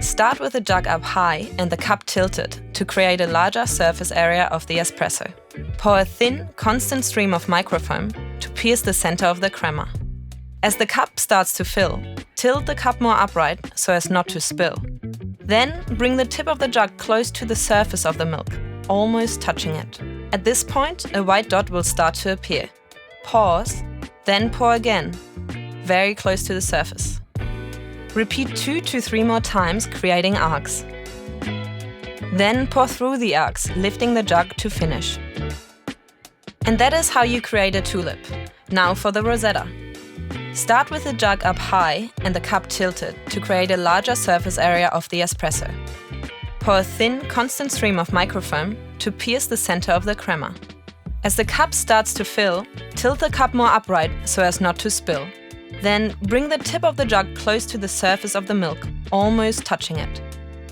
Start with the jug up high and the cup tilted to create a larger surface area of the espresso. Pour a thin, constant stream of microfoam to pierce the center of the crema. As the cup starts to fill, tilt the cup more upright so as not to spill. Then bring the tip of the jug close to the surface of the milk, almost touching it. At this point, a white dot will start to appear. Pause, then pour again, very close to the surface. Repeat 2 to 3 more times, creating arcs. Then pour through the arcs, lifting the jug to finish. And that is how you create a tulip. Now for the Rosetta. Start with the jug up high and the cup tilted to create a larger surface area of the espresso. Pour a thin, constant stream of microfoam to pierce the center of the crema. As the cup starts to fill, tilt the cup more upright so as not to spill. Then bring the tip of the jug close to the surface of the milk, almost touching it.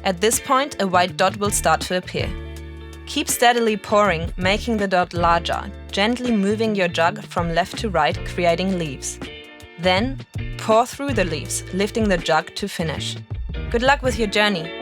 At this point, a white dot will start to appear. Keep steadily pouring, making the dot larger, gently moving your jug from left to right, creating leaves. Then, pour through the leaves, lifting the jug to finish. Good luck with your journey!